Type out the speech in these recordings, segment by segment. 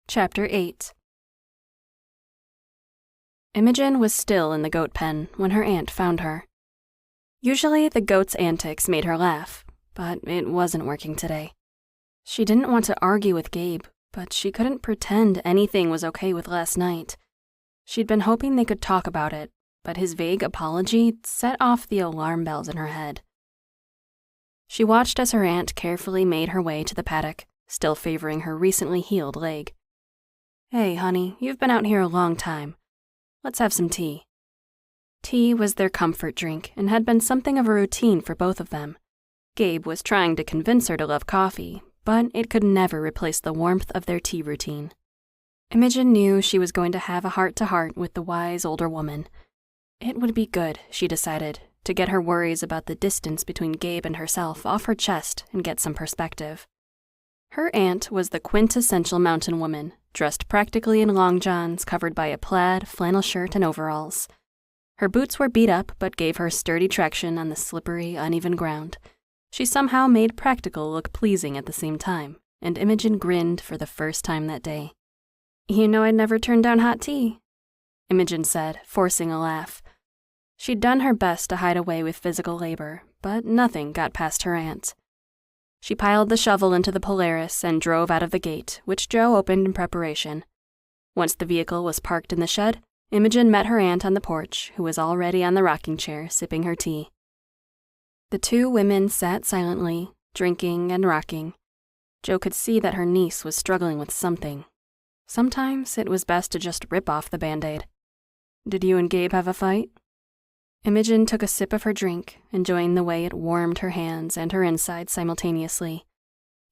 Chapter 8. Imogen was still in the goat pen when her aunt found her. Usually the goat's antics made her laugh, but it wasn't working today. She didn't want to argue with Gabe, but she couldn't pretend anything was okay with last night. She'd been hoping they could talk about it, but his vague apology set off the alarm bells in her head. She watched as her aunt carefully made her way to the paddock, still favoring her recently healed leg. "Hey, honey, you've been out here a long time. Let's have some tea." Tea was their comfort drink and had been something of a routine for both of them. Gabe was trying to convince her to love coffee, but it could never replace the warmth of their tea routine. Imogen knew she was going to have a heart-to-heart with the wise older woman. It would be good, she decided, to get her worries about the distance between Gabe and herself off her chest and get some perspective. Her aunt was the quintessential mountain woman, dressed practically in long johns covered by a plaid, flannel shirt, and overalls. Her boots were beat up but gave her sturdy traction on the slippery, uneven ground. She somehow made practical look pleasing at the same time, and Imogen grinned for the first time that day. "You know I'd never turn down hot tea," Imogen said, forcing a laugh. She'd done her best to hide away with physical labor, but nothing got past her aunt. She piled the shovel into the Polaris and drove out of the gate, which Joe opened in preparation. Once the vehicle was parked in the shed, Imogen met her aunt on the porch, who was already on the rocking chair sipping her tea. The two women sat silently, drinking and rocking. Joe could see that her niece was struggling with something. Sometimes it was best to just rip off the Band-Aid. "Did you and Gabe have a fight?" Imogen took a sip of her drink, enjoying the way it warmed her hands and her insides simultaneously.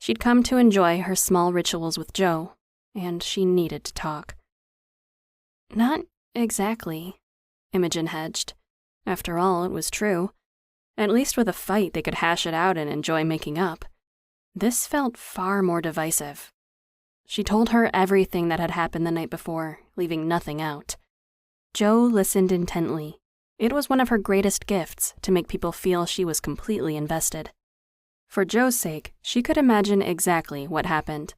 She'd come to enjoy her small rituals with Joe, and she needed to talk. "Not exactly," Imogen hedged. After all, it was true. At least with a fight they could hash it out and enjoy making up. This felt far more divisive. She told her everything that had happened the night before, leaving nothing out. Joe listened intently. It was one of her greatest gifts to make people feel she was completely invested. For Joe's sake, she could imagine exactly what happened.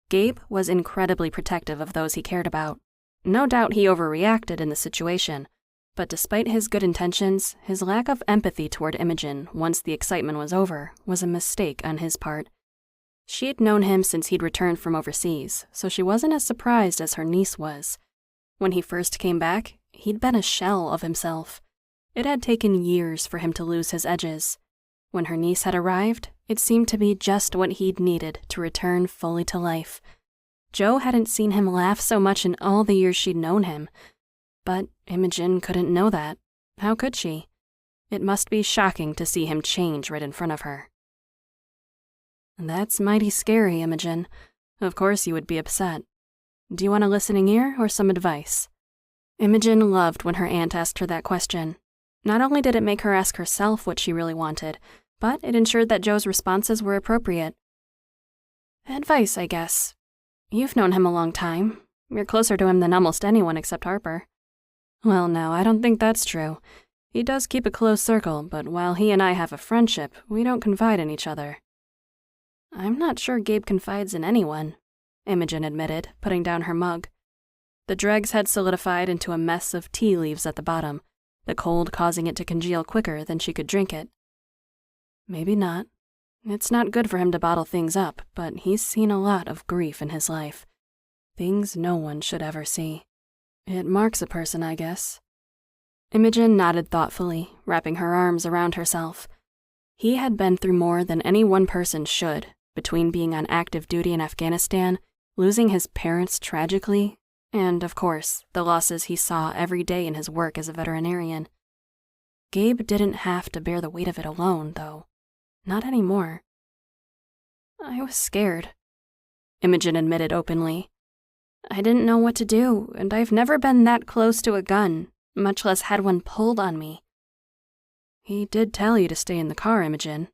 Gabe was incredibly protective of those he cared about. No doubt he overreacted in the situation, but despite his good intentions, his lack of empathy toward Imogen once the excitement was over was a mistake on his part. She'd known him since he'd returned from overseas, so she wasn't as surprised as her niece was. When he first came back, he'd been a shell of himself. It had taken years for him to lose his edges. When her niece had arrived, it seemed to be just what he'd needed to return fully to life. Joe hadn't seen him laugh so much in all the years she'd known him. But Imogen couldn't know that. How could she? It must be shocking to see him change right in front of her. "That's mighty scary, Imogen. Of course you would be upset. Do you want a listening ear or some advice?" Imogen loved when her aunt asked her that question. Not only did it make her ask herself what she really wanted, but it ensured that Joe's responses were appropriate. "Advice, I guess. You've known him a long time. You're closer to him than almost anyone except Harper." "Well, no, I don't think that's true. He does keep a close circle, but while he and I have a friendship, we don't confide in each other." "I'm not sure Gabe confides in anyone," Imogen admitted, putting down her mug. The dregs had solidified into a mess of tea leaves at the bottom, the cold causing it to congeal quicker than she could drink it. "Maybe not. It's not good for him to bottle things up, but he's seen a lot of grief in his life. Things no one should ever see. It marks a person, I guess." Imogen nodded thoughtfully, wrapping her arms around herself. He had been through more than any one person should, between being on active duty in Afghanistan, losing his parents tragically, and, of course, the losses he saw every day in his work as a veterinarian. Gabe didn't have to bear the weight of it alone, though. Not anymore. "I was scared," Imogen admitted openly. "I didn't know what to do, and I've never been that close to a gun, much less had one pulled on me." "He did tell you to stay in the car, Imogen."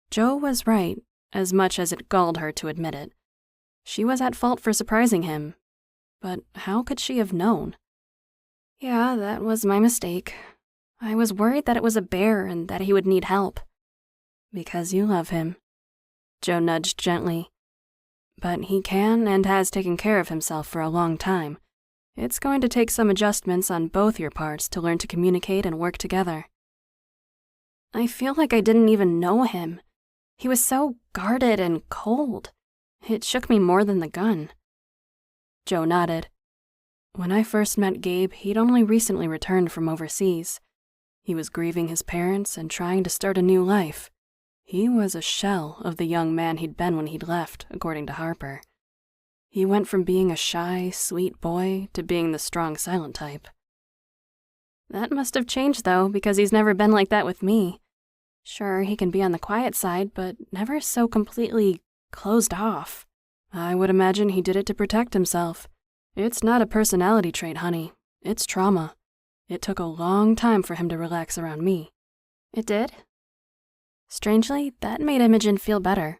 Joe was right, as much as it galled her to admit it. She was at fault for surprising him, but how could she have known? "Yeah, that was my mistake. I was worried that it was a bear and that he would need help." "Because you love him." Joe nudged gently. but he can and has taken care of himself for a long time. It's going to take some adjustments on both your parts to learn to communicate and work together. I feel like I didn't even know him. He was so guarded and cold. It shook me more than the gun. Joe nodded. When I first met Gabe, he'd only recently returned from overseas. He was grieving his parents and trying to start a new life. He was a shell of the young man he'd been when he'd left, according to Harper. He went from being a shy, sweet boy to being the strong, silent type. That must have changed, though, because he's never been like that with me. Sure, he can be on the quiet side, but never so completely closed off. I would imagine he did it to protect himself. It's not a personality trait, honey. It's trauma. It took a long time for him to relax around me. It did? Strangely, that made Imogen feel better.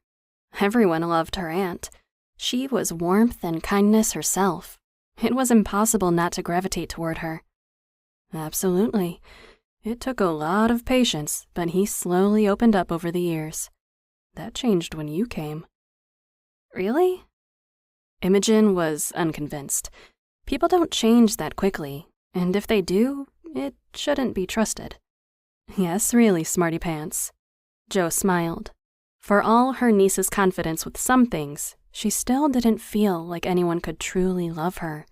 Everyone loved her aunt. She was warmth and kindness herself. It was impossible not to gravitate toward her. Absolutely. It took a lot of patience, but he slowly opened up over the years. That changed when you came. Really? Imogen was unconvinced. People don't change that quickly, and if they do, it shouldn't be trusted. Yes, really, smarty pants. Joe smiled. For all her niece's confidence with some things, she still didn't feel like anyone could truly love her.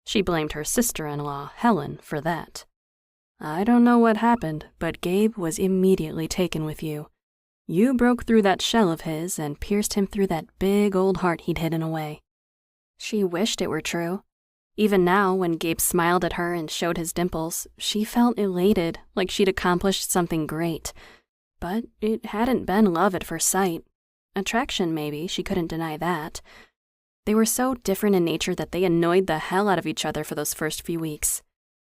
She blamed her sister-in-law, Helen, for that. I don't know what happened, but Gabe was immediately taken with you. You broke through that shell of his and pierced him through that big old heart he'd hidden away. She wished it were true. Even now, when Gabe smiled at her and showed his dimples, she felt elated, like she'd accomplished something great. But it hadn't been love at first sight. Attraction, maybe, she couldn't deny that. They were so different in nature that they annoyed the hell out of each other for those first few weeks.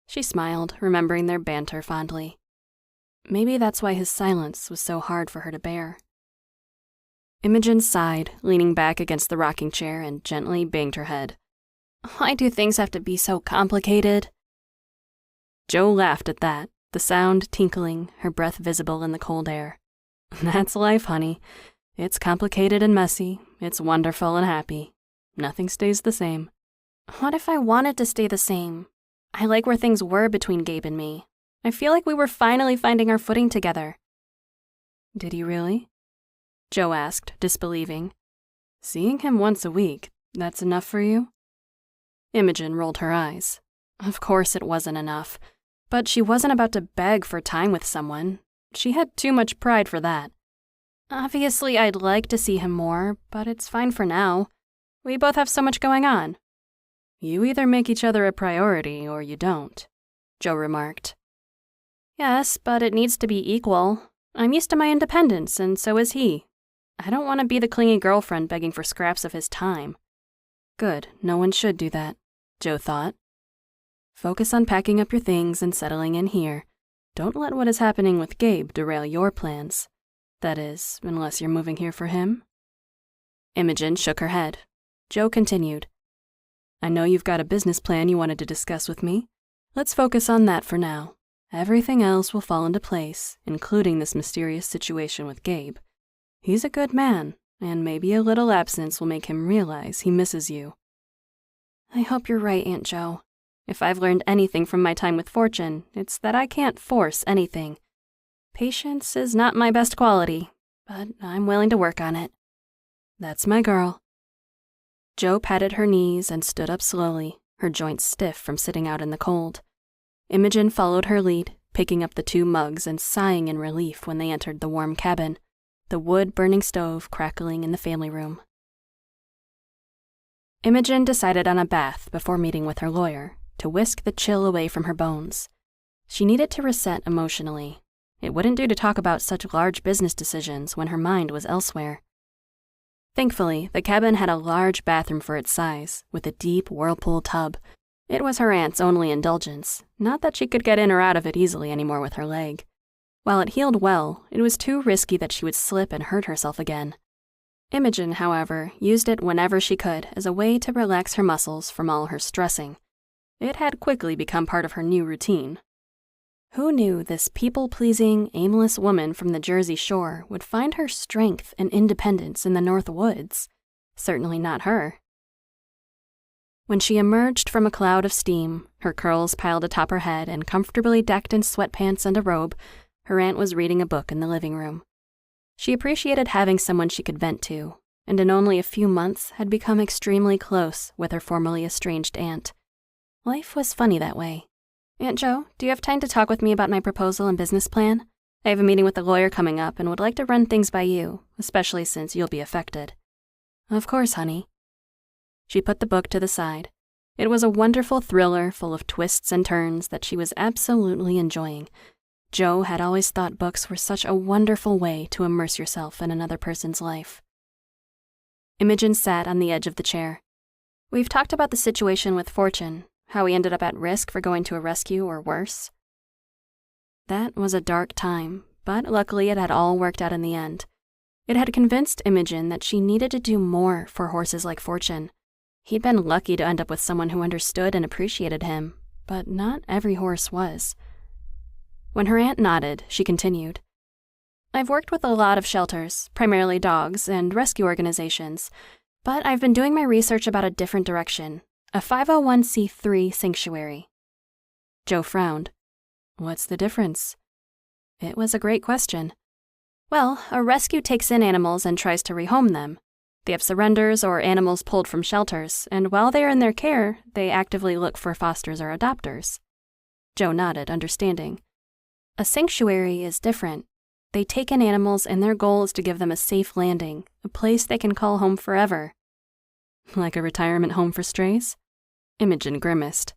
She smiled, remembering their banter fondly. Maybe that's why his silence was so hard for her to bear. Imogen sighed, leaning back against the rocking chair and gently banged her head. Why do things have to be so complicated? Joe laughed at that, the sound tinkling, her breath visible in the cold air. That's life, honey. It's complicated and messy. It's wonderful and happy. Nothing stays the same. What if I wanted to stay the same? I like where things were between Gabe and me. I feel like we were finally finding our footing together. Did you really? Joe asked, disbelieving. Seeing him once a week, that's enough for you? Imogen rolled her eyes. Of course it wasn't enough, but she wasn't about to beg for time with someone. She had too much pride for that. Obviously, I'd like to see him more, but it's fine for now. We both have so much going on. You either make each other a priority or you don't, Joe remarked. Yes, but it needs to be equal. I'm used to my independence, and so is he. I don't want to be the clingy girlfriend begging for scraps of his time. Good, no one should do that, Joe thought. Focus on packing up your things and settling in here. Don't let what is happening with Gabe derail your plans. That is, unless you're moving here for him. Imogen shook her head. Joe continued. I know you've got a business plan you wanted to discuss with me. Let's focus on that for now. Everything else will fall into place, including this mysterious situation with Gabe. He's a good man, and maybe a little absence will make him realize he misses you. I hope you're right, Aunt Jo. If I've learned anything from my time with Fortune, it's that I can't force anything. Patience is not my best quality, but I'm willing to work on it. That's my girl. Jo patted her knees and stood up slowly, her joints stiff from sitting out in the cold. Imogen followed her lead, picking up the 2 mugs and sighing in relief when they entered the warm cabin, the wood-burning stove crackling in the family room. Imogen decided on a bath before meeting with her lawyer, to whisk the chill away from her bones. She needed to reset emotionally. It wouldn't do to talk about such large business decisions when her mind was elsewhere. Thankfully, the cabin had a large bathroom for its size, with a deep whirlpool tub. It was her aunt's only indulgence, not that she could get in or out of it easily anymore with her leg. While it healed well, it was too risky that she would slip and hurt herself again. Imogen, however, used it whenever she could as a way to relax her muscles from all her stressing. It had quickly become part of her new routine. Who knew this people-pleasing, aimless woman from the Jersey Shore would find her strength and independence in the North Woods? Certainly not her. When she emerged from a cloud of steam, her curls piled atop her head and comfortably decked in sweatpants and a robe, her aunt was reading a book in the living room. She appreciated having someone she could vent to, and in only a few months had become extremely close with her formerly estranged aunt. Life was funny that way. "Aunt Jo, do you have time to talk with me about my proposal and business plan? I have a meeting with the lawyer coming up and would like to run things by you, especially since you'll be affected." "Of course, honey." She put the book to the side. It was a wonderful thriller full of twists and turns that she was absolutely enjoying. Jo had always thought books were such a wonderful way to immerse yourself in another person's life. Imogen sat on the edge of the chair. "We've talked about the situation with Fortune, how he ended up at risk for going to a rescue or worse." That was a dark time, but luckily it had all worked out in the end. It had convinced Imogen that she needed to do more for horses like Fortune. He'd been lucky to end up with someone who understood and appreciated him, but not every horse was. When her aunt nodded, she continued, "I've worked with a lot of shelters, primarily dogs, and rescue organizations, but I've been doing my research about a different direction, a 501c3 sanctuary." Jo frowned. "What's the difference?" It was a great question. "Well, a rescue takes in animals and tries to rehome them. They have surrenders or animals pulled from shelters, and while they are in their care, they actively look for fosters or adopters." Jo nodded, understanding. "A sanctuary is different. They take in animals and their goal is to give them a safe landing, a place they can call home forever." "Like a retirement home for strays?" Imogen grimaced.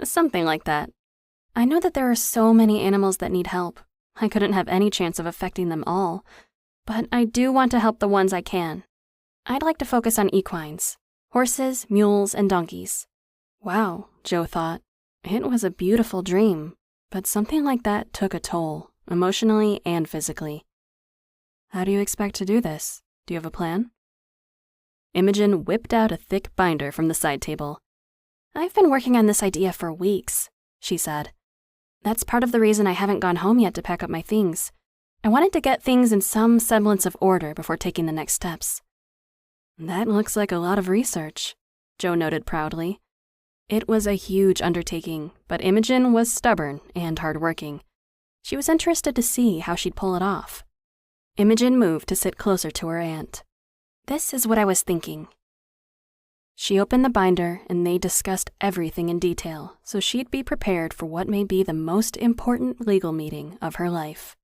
"Something like that. I know that there are so many animals that need help. I couldn't have any chance of affecting them all, but I do want to help the ones I can. I'd like to focus on equines, horses, mules, and donkeys." Wow, Jo thought. It was a beautiful dream, but something like that took a toll, emotionally and physically. "How do you expect to do this? Do you have a plan?" Imogen whipped out a thick binder from the side table. "I've been working on this idea for weeks," she said. "That's part of the reason I haven't gone home yet to pack up my things. I wanted to get things in some semblance of order before taking the next steps." "That looks like a lot of research," Jo noted proudly. It was a huge undertaking, but Imogen was stubborn and hardworking. She was interested to see how she'd pull it off. Imogen moved to sit closer to her aunt. "This is what I was thinking." She opened the binder and they discussed everything in detail, so she'd be prepared for what may be the most important legal meeting of her life.